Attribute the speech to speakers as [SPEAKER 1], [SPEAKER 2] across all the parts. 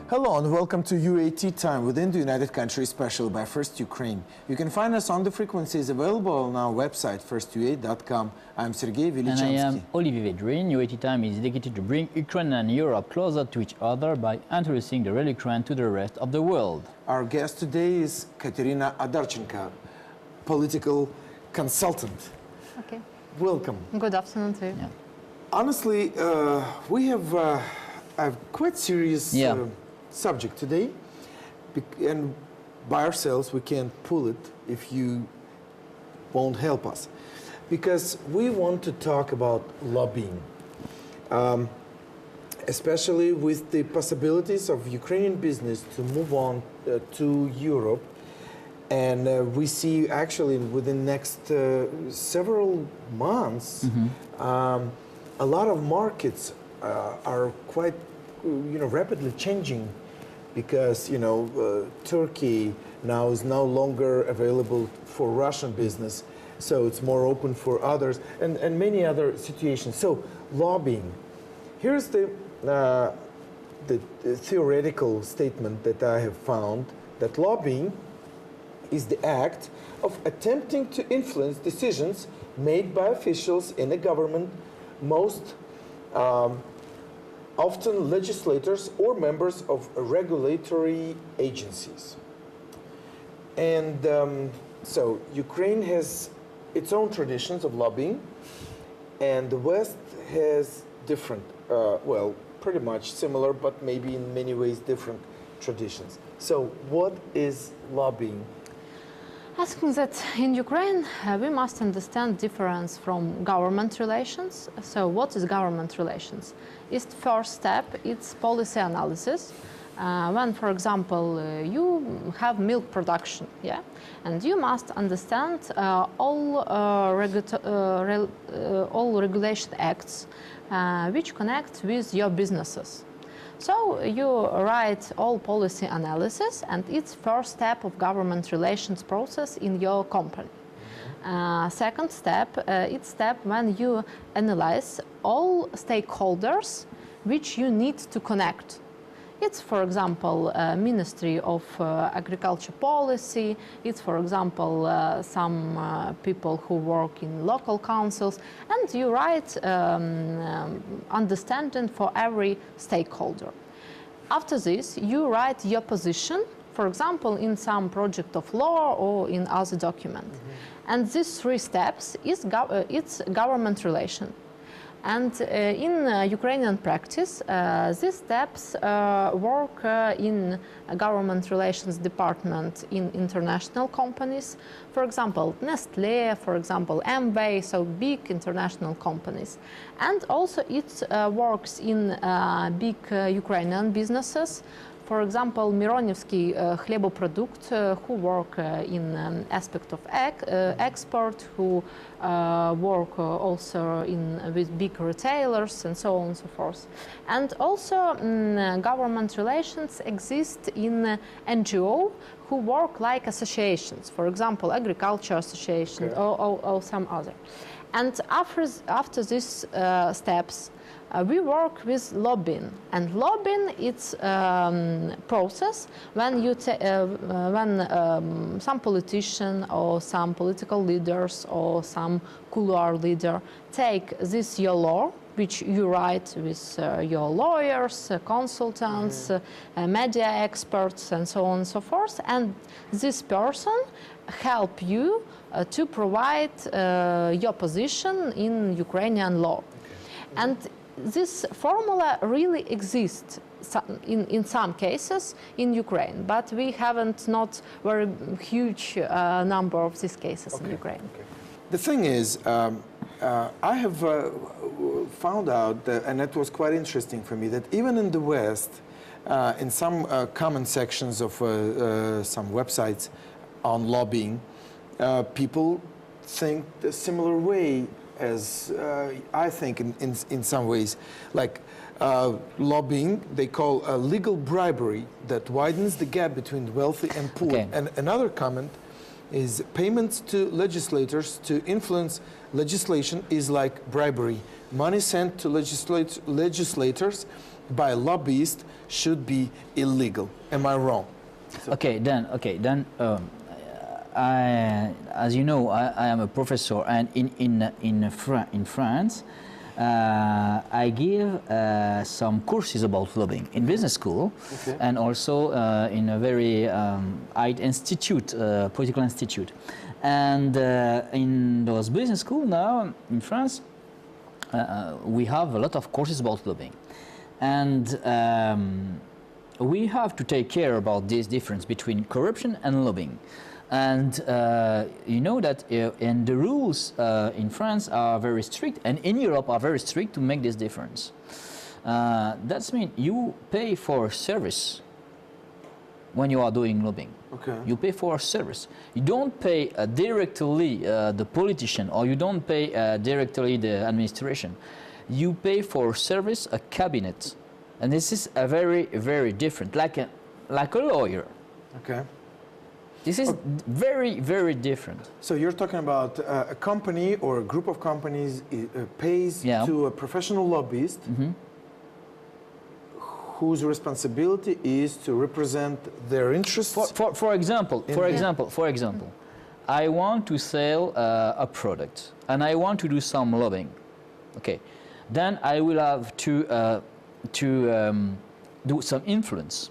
[SPEAKER 1] Hello and welcome to UAT Time within the United Countries, special by First Ukraine. You can find us on the frequencies available on our website, firstua.com. I'm Sergey, Velichanskiy.
[SPEAKER 2] And I am Olivier Vedrine. UAT Time is dedicated to bring Ukraine and Europe closer to each other by introducing the real Ukraine to the rest of the world.
[SPEAKER 1] Our guest today is Kateryna Odarchenko, political consultant.
[SPEAKER 3] Okay.
[SPEAKER 1] Welcome.
[SPEAKER 3] Good afternoon to you.
[SPEAKER 2] Yeah.
[SPEAKER 1] Honestly, we have a quite serious subject today, and by ourselves we can't pull it if you won't help us, because we want to talk about lobbying, especially with the possibilities of Ukrainian business to move on to Europe. And we see actually within next several months, a lot of markets are quite rapidly changing, because Turkey now is no longer available for Russian business, so it's more open for others, and many other situations. So lobbying, here's the theoretical statement that I have found, that lobbying is the act of attempting to influence decisions made by officials in a government, most often legislators or members of regulatory agencies. And so Ukraine has its own traditions of lobbying, and the West has different, well, pretty much similar, but maybe in many ways different traditions. So what is lobbying?
[SPEAKER 3] I think that in Ukraine we must understand difference from government relations. So what is government relations? Its first step, it's policy analysis. When, for example, you have milk production, and you must understand all regulation acts which connect with your businesses. So you write all policy analysis, and it's first step of government relations process in your company. Second step, it's step when you analyze all stakeholders which you need to connect. It's, for example, Ministry of Agriculture Policy. It's, for example, some people who work in local councils. And you write understanding for every stakeholder. After this, you write your position, for example, in some project of law or in other document. And these three steps it's government relation. And in Ukrainian practice, these steps work in government relations department in international companies. For example, Nestle, for example, Amway, so big international companies. And also it works in big Ukrainian businesses. For example, isKateryna, who work in aspect of export, who work also with big retailers and so on and so forth. And also government relations exist in NGO who work like associations, for example, agriculture association or some other. And after these steps, we work with lobbying, and lobbying it's process when some politician or some political leaders or some couloir leader take this your law, which you write with your lawyers, consultants, media experts, and so on and so forth, and this person help you to provide your position in Ukrainian law. And this formula really exists in some cases in Ukraine, but we haven't not very huge number of these cases in Ukraine.
[SPEAKER 1] The thing is, I have found out, and it was quite interesting for me, that even in the West, in some comment sections of some websites on lobbying, people think the similar way as I think in some ways, like lobbying, they call legal bribery that widens the gap between wealthy and poor. And another comment is payments to legislators to influence legislation is like bribery. Money sent to legislators by a lobbyist should be illegal. Am I wrong? So
[SPEAKER 2] Okay, then, as you know, I am a professor, and in France, I give some courses about lobbying in business school,
[SPEAKER 1] Okay.
[SPEAKER 2] and also in a very high institute, political institute. And in those business school now in France, we have a lot of courses about lobbying, and we have to take care about this difference between corruption and lobbying. And you know that and the rules in France are very strict, and in Europe are very strict to make this difference. That means you pay for service when you are doing lobbying.
[SPEAKER 1] Okay.
[SPEAKER 2] You pay for a service. You don't pay directly the politician, or you don't pay directly the administration. You pay for service a cabinet, and this is a very different, like a lawyer.
[SPEAKER 1] Okay.
[SPEAKER 2] This is very different.
[SPEAKER 1] So you're talking about a company or a group of companies pays to a professional lobbyist whose responsibility is to represent their interests.
[SPEAKER 2] For example, I want to sell a product and I want to do some lobbying. Okay, then I will have to do some influence.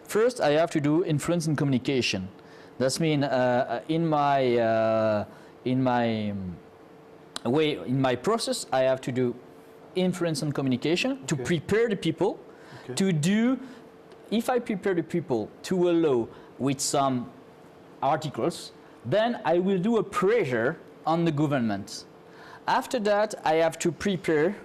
[SPEAKER 2] First, I have to do influence in communication. That means in my process, I have to do influence and communication to prepare the people to do. If I prepare the people to allow with some articles, then I will do a pressure on the government. After that, I have to prepare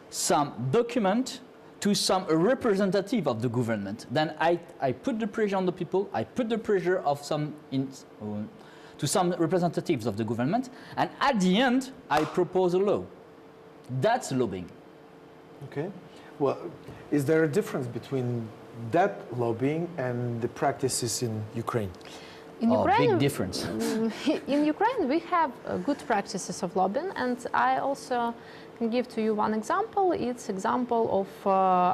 [SPEAKER 2] some document to some representative of the government. Then I put the pressure on the people, I put the pressure of to some representatives of the government, and at the end, I propose a law. That's lobbying.
[SPEAKER 1] Okay. Well, is there a difference between that lobbying and the practices in Ukraine?
[SPEAKER 3] In Ukraine,
[SPEAKER 2] big difference.
[SPEAKER 3] In Ukraine, we have good practices of lobbying, and I also can give to you one example. It's example of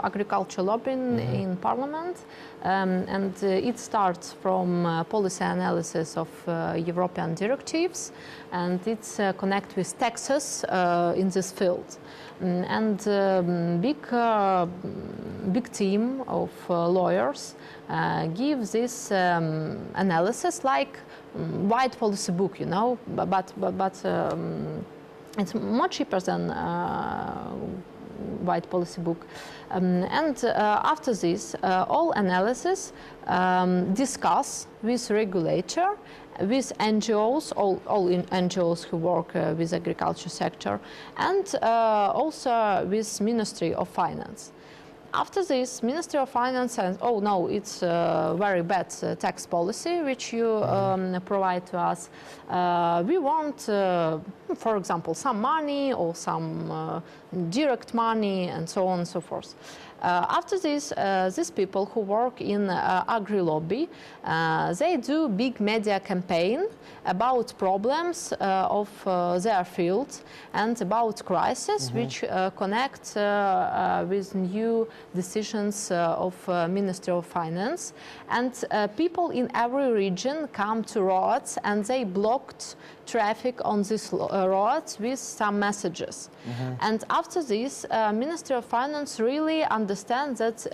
[SPEAKER 3] agriculture lobbying in parliament, and it starts from policy analysis of European directives, and it's connect with taxes in this field. And big team of lawyers give this analysis like white policy book, you know, but it's much cheaper than white policy book. And after this, all analysis discuss with regulator, with NGOs, all NGOs who work with agriculture sector, and also with Ministry of Finance. After this, Ministry of Finance says, oh no, it's a very bad tax policy which you provide to us. We want, for example, some money or some direct money and so on and so forth. After this, these people who work in agri-lobby, they do big media campaign about problems of their field and about crisis which connect with new decisions of Ministry of Finance. And people in every region come to roads and they blocked traffic on these roads with some messages. And after this, Ministry of Finance really understands that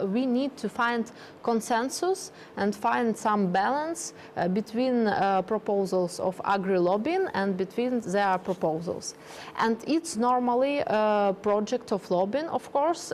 [SPEAKER 3] we need to find consensus and find some balance between proposals of agri-lobbying and between their proposals. And it's normally a project of lobbying. Of course,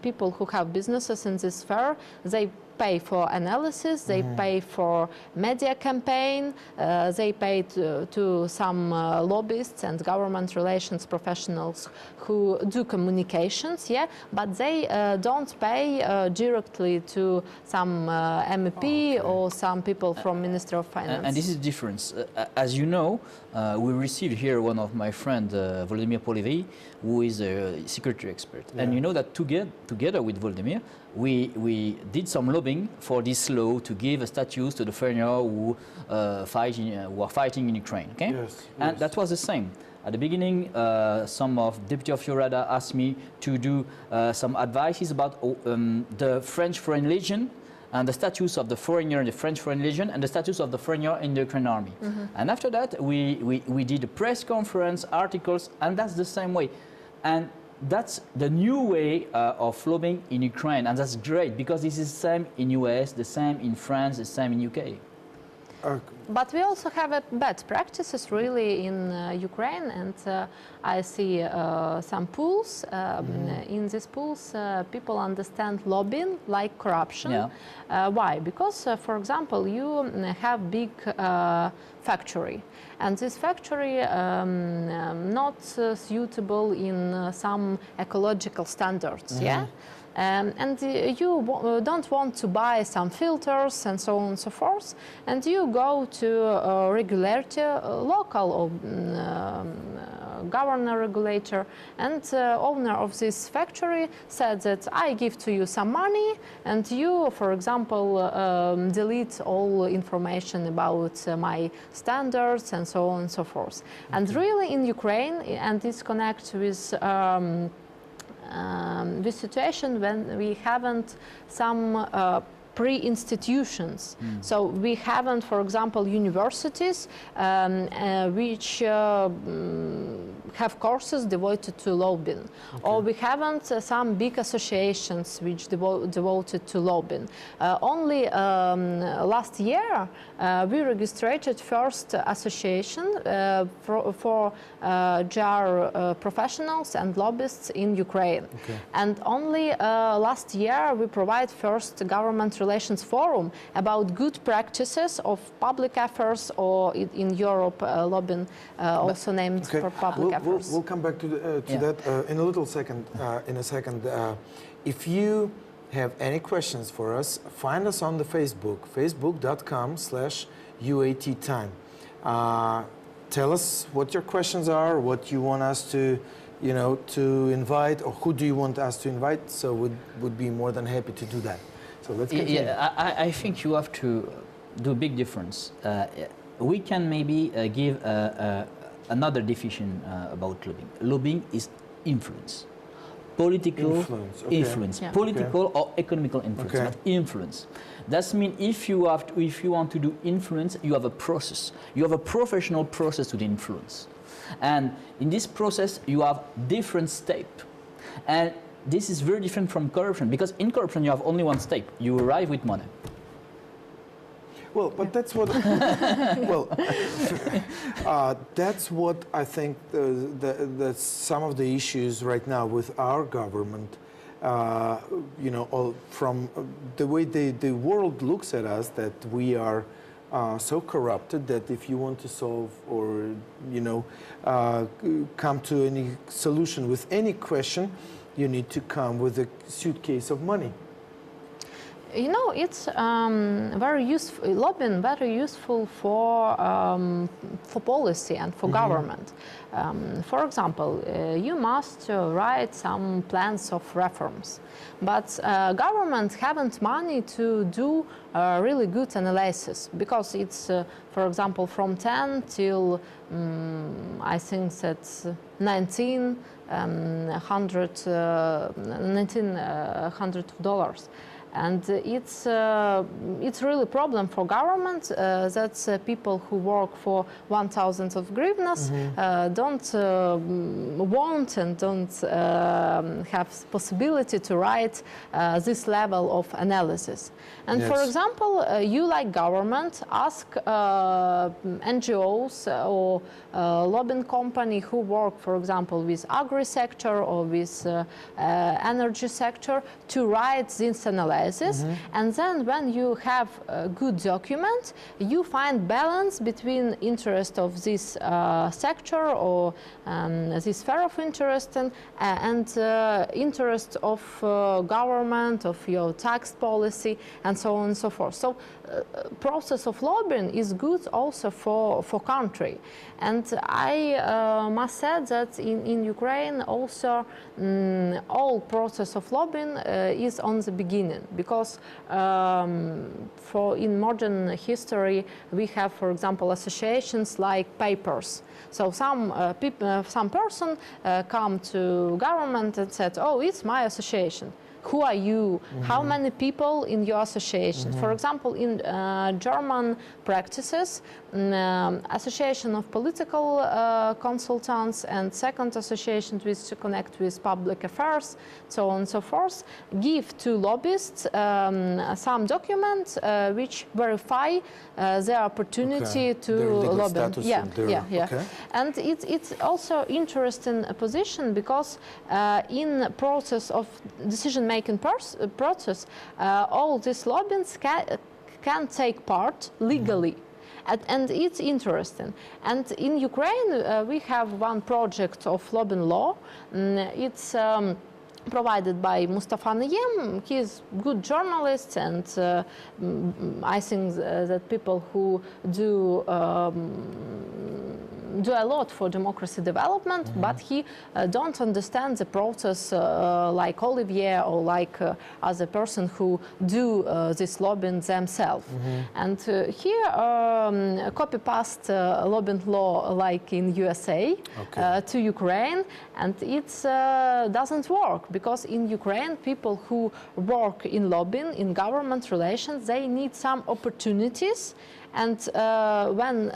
[SPEAKER 3] people who have businesses in this sphere, they pay for analysis, they pay for media campaign, they pay to some lobbyists and government relations professionals who do communications, but they don't pay directly to some MEP or some people from Ministry of Finance.
[SPEAKER 2] And this is the difference. As you know, we received here one of my friends, Olivier, who is a security expert. And you know that together with Volodymyr, we did some lobbying for this law to give a status to the foreigner who are fighting in Ukraine. Okay?
[SPEAKER 1] Yes,
[SPEAKER 2] And
[SPEAKER 1] yes.
[SPEAKER 2] that was the same. At the beginning, some of Deputy of your Rada asked me to do some advices about the French Foreign Legion and the status of the foreigner in the French Foreign Legion and the status of the foreigner in the Ukrainian army. And after that, we did a press conference, articles, and that's the same way. And that's the new way of lobbying in Ukraine, and that's great because this is the same in US, the same in France, the same in UK.
[SPEAKER 3] But we also have bad practices really in Ukraine, and I see some pools. In these pools, people understand lobbying like corruption.
[SPEAKER 2] Yeah.
[SPEAKER 3] Why? Because, for example, you have big factory, and this factory not suitable in some ecological standards. Yeah. And you don't want to buy some filters and so on and so forth, and you go to a regulator, local or governor regulator, and owner of this factory said that I give to you some money, and you, for example, delete all information about my standards and so on and so forth. And really in Ukraine, and this connects with this situation when we haven't some pre-institutions. So we haven't, for example, universities which have courses devoted to lobbying. Or we haven't some big associations which devoted to lobbying. Only last year we registered first association for JR professionals and lobbyists in Ukraine. And only last year we provide first government relations forum about good practices of public affairs, or in Europe lobbying also named for public affairs.
[SPEAKER 1] We'll come back to that in a little second. If you have any questions for us, find us on the Facebook, facebook.com/UATtime. Tell us what your questions are, what you want us to, to invite, or who do you want us to invite. So would be more than happy to do that. So let's continue.
[SPEAKER 2] Yeah, I think you have to do a big difference. We can maybe give another definition about lobbying. Lobbying is influence. Political influence,
[SPEAKER 3] Yeah.
[SPEAKER 2] political or economical influence, but influence. That means if you want to do influence, you have a process. You have a professional process to the influence, and in this process you have different steps. And this is very different from corruption, because in corruption you have only one step. You arrive with money.
[SPEAKER 1] Well, but that's what. That's what I think. Some of the issues right now with our government, from the way the world looks at us, that we are so corrupted that if you want to solve or come to any solution with any question, you need to come with a suitcase of money.
[SPEAKER 3] It's very useful. Lobbying very useful for policy and for government. For example, you must write some plans of reforms, but government haven't money to do really good analysis, because it's, for example, from 10 till I think that's 1900 dollars. And it's really a problem for government that people who work for 1,000 of hryvnias don't want and don't have possibility to write this level of analysis. And for example, you like government, ask NGOs or lobbying company who work, for example, with agri sector or with energy sector to write this analysis. crisis. And then when you have a good document, you find balance between interest of this sector or this sphere of interest and interest of government, of your tax policy, and so on and so forth. So process of lobbying is good also for country. And I must say that in Ukraine also all process of lobbying is on the beginning, because in modern history we have, for example, associations like papers. So some person come to government and said, oh, it's my association. Who are you? How many people in your association? For example, in German practices, association of political consultants and second association which connect with public affairs, so on and so forth, give to lobbyists some documents which verify their opportunity to lobby.
[SPEAKER 1] Okay.
[SPEAKER 3] And it's also interesting position, because in process of decision-making process, all these lobbyists can take part legally. And it's interesting. And in Ukraine, we have one project of lobbying law. It's provided by Mustafa Nayem. He is a good journalist, and I think that people who do a lot for democracy development, but he don't understand the process like Olivier or like other person who do this lobbying themselves. And here copy-paste lobbying law like in USA to Ukraine, and it doesn't work, because in Ukraine people who work in lobbying, in government relations, they need some opportunities. And when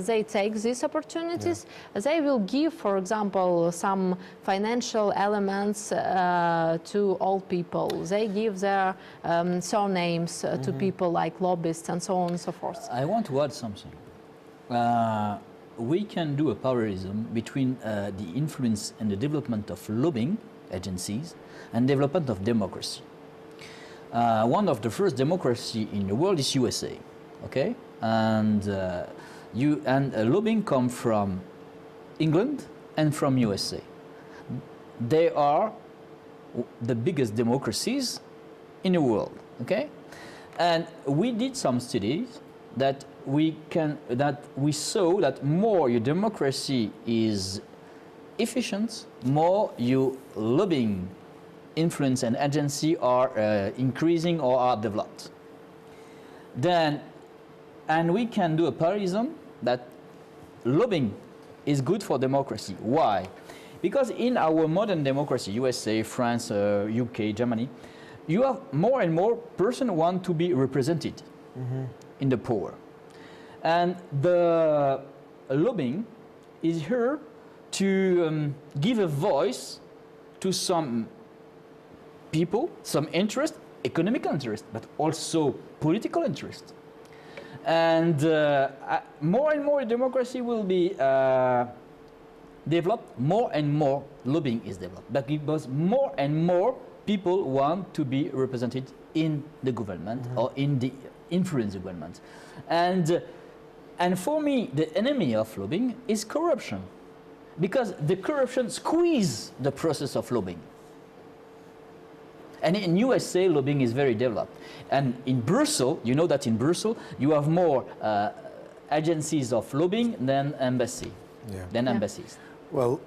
[SPEAKER 3] they take these opportunities, they will give, for example, some financial elements to all people. They give their surnames to people like lobbyists and so on and so forth.
[SPEAKER 2] I want to add something. We can do a parallelism between the influence and the development of lobbying agencies and development of democracy. One of the first democracy in the world is USA, okay? And lobbying come from England and from USA. They are the biggest democracies in the world, okay? And we did some studies that we saw that more your democracy is efficient, more your lobbying influence and agency are increasing or are developed. And we can do a parallelism that lobbying is good for democracy. Why? Because in our modern democracy, USA, France, UK, Germany, you have more and more persons want to be represented in the power. And the lobbying is here to give a voice to some people, some interest, economic interest, but also political interest. And more and more democracy will be developed, more and more lobbying is developed, but because more and more people want to be represented in the government or in the influence of government. And for me, the enemy of lobbying is corruption, because the corruption squeezes the process of lobbying. And in USA, lobbying is very developed. And in Brussels, you know that in Brussels, you have more agencies of lobbying than embassies.
[SPEAKER 1] Well,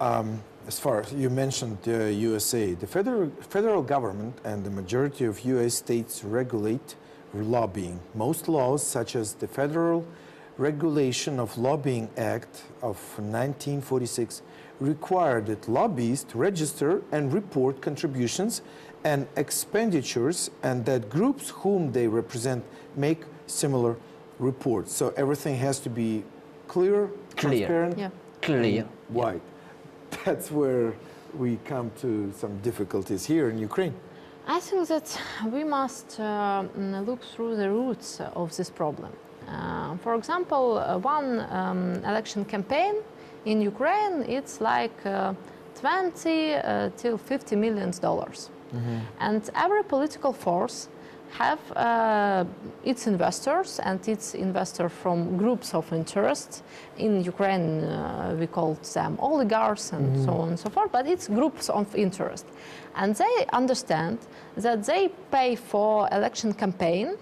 [SPEAKER 1] as far as you mentioned USA, the federal government and the majority of US states regulate lobbying. Most laws, such as the Federal Regulation of Lobbying Act of 1946, require that lobbyists register and report contributions and expenditures, and that groups whom they represent make similar reports. So everything has to be clear, transparent,
[SPEAKER 2] clear,
[SPEAKER 1] white. That's where we come to some difficulties here in Ukraine.
[SPEAKER 3] I think that we must look through the roots of this problem. For example, one election campaign in Ukraine, it's like 20 till $50 million. And every political force have its investors, and its investors from groups of interest. In Ukraine, we call them oligarchs and so on and so forth, but it's groups of interest. And they understand that they pay for election campaign,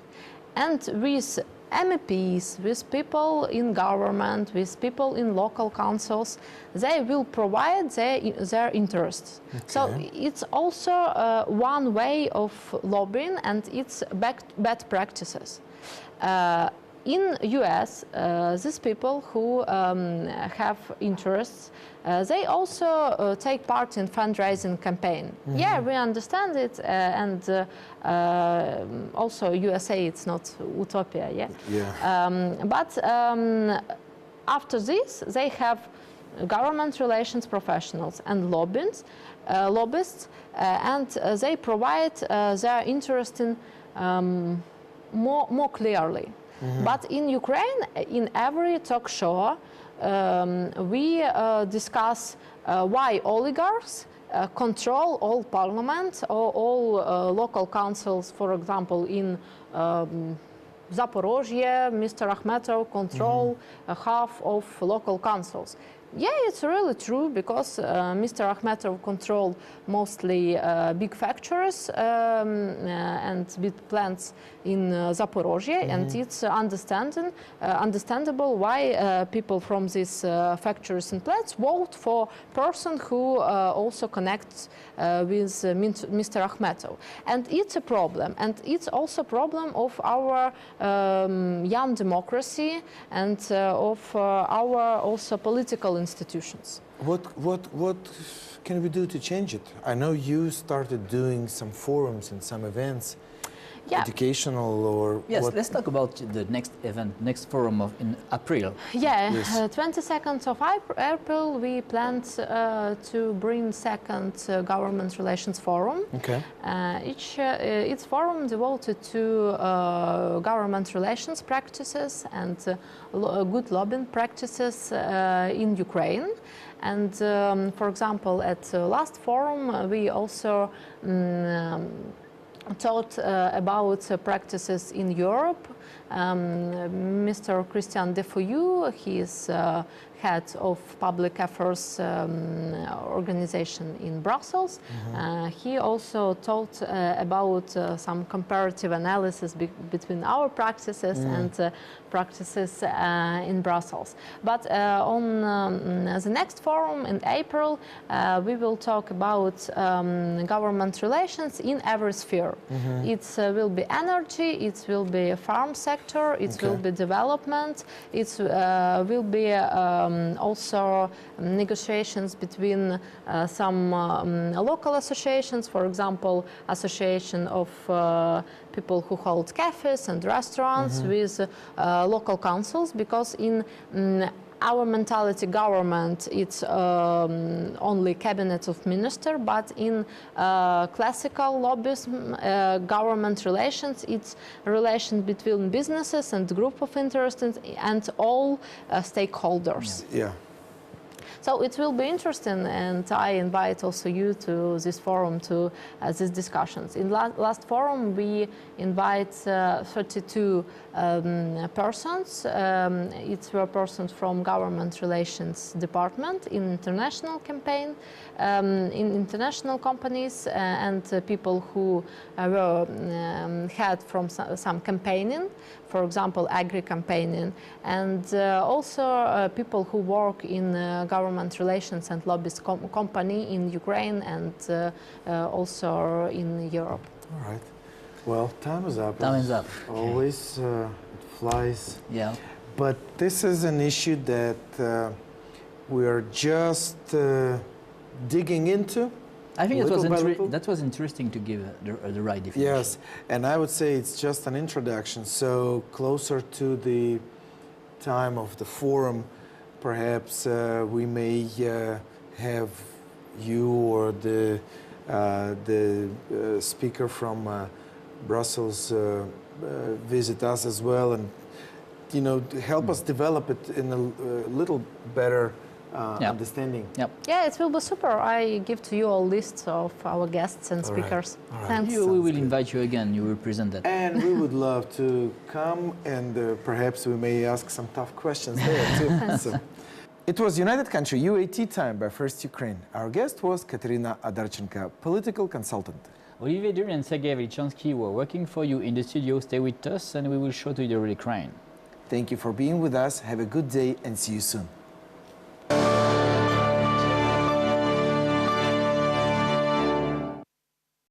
[SPEAKER 3] and with MEPs, with people in government, with people in local councils, they will provide their interests.
[SPEAKER 1] Okay.
[SPEAKER 3] So it's also one way of lobbying, and it's bad practices. In US, these people who have interests, they also take part in fundraising campaign. Yeah, we understand it, and also USA, it's not utopia, yeah. But after this, they have government relations professionals and lobbyists, and they provide their interest in more clearly. But in Ukraine, in every talk show, we discuss why oligarchs control all parliament or all local councils. For example, in Zaporozhye, Mr. Akhmetov control half of local councils. Yeah, it's really true, because Mr. Akhmetov controlled mostly big factories and big plants in Zaporozhye, and it's understandable why people from these factories and plants vote for person who also connects with Mr. Akhmetov. And it's a problem, and it's also a problem of our young democracy and of our also political institutions.
[SPEAKER 1] What can we do to change it? I know you started doing some forums and some events, educational or
[SPEAKER 2] yes.
[SPEAKER 1] what?
[SPEAKER 2] Let's talk about the next event, next forum in April.
[SPEAKER 3] Yeah,
[SPEAKER 1] Yes.
[SPEAKER 3] 22nd of April we planned to bring second government relations forum.
[SPEAKER 1] Okay.
[SPEAKER 3] It's forum devoted to government relations practices and good lobbying practices in Ukraine. And for example, at last forum we also taught about practices in Europe. Mr. Christian Defoyu, he is head of public affairs organization in Brussels. He also taught about some comparative analysis between our practices and practices in Brussels. But on the next forum in April, we will talk about government relations in every sphere. It will be energy, it will be farm sector, it will be development, it will be also negotiations between some local associations, for example, association of people who hold cafes and restaurants with local councils, because in our mentality, government, it's only cabinet of minister, but in classical lobbyism, government relations, it's relation between businesses and group of interest and all stakeholders.
[SPEAKER 1] Yeah.
[SPEAKER 3] So it will be interesting, and I invite also you to this forum, to these discussions. In last forum, we invite 32 persons. It were persons from government relations department in international campaign, in international companies, and people who were had from some campaigning, for example, agri-campaigning, and also people who work in government relations and lobbyist company in Ukraine and also in Europe.
[SPEAKER 1] All right. Well, time is up.
[SPEAKER 2] Time is up.
[SPEAKER 1] Always, it flies.
[SPEAKER 2] Yeah.
[SPEAKER 1] But this is an issue that we are just digging into.
[SPEAKER 2] I think
[SPEAKER 1] Little by little.
[SPEAKER 2] that was interesting to give the right definition.
[SPEAKER 1] Yes, and I would say it's just an introduction. So closer to the time of the forum, perhaps we may have you or the speaker from Brussels visit us as well, and help us develop it in a little better
[SPEAKER 2] Yeah.
[SPEAKER 1] understanding.
[SPEAKER 2] Yep.
[SPEAKER 3] Yeah, it will be super. I give to you a list of our guests and speakers.
[SPEAKER 1] All right.
[SPEAKER 3] Thanks.
[SPEAKER 2] We
[SPEAKER 1] Sounds
[SPEAKER 2] will
[SPEAKER 1] good.
[SPEAKER 2] invite you again. You will present that.
[SPEAKER 1] And we would love to come, and perhaps we may ask some tough questions there too. So, it was United Country UAT time by First Ukraine. Our guest was Kateryna Odarchenko, political consultant.
[SPEAKER 2] Olivier Vedrine and Sergey Velichanskiy were working for you in the studio. Stay with us and we will show to you the real Ukraine.
[SPEAKER 1] Thank you for being with us. Have a good day and see you soon.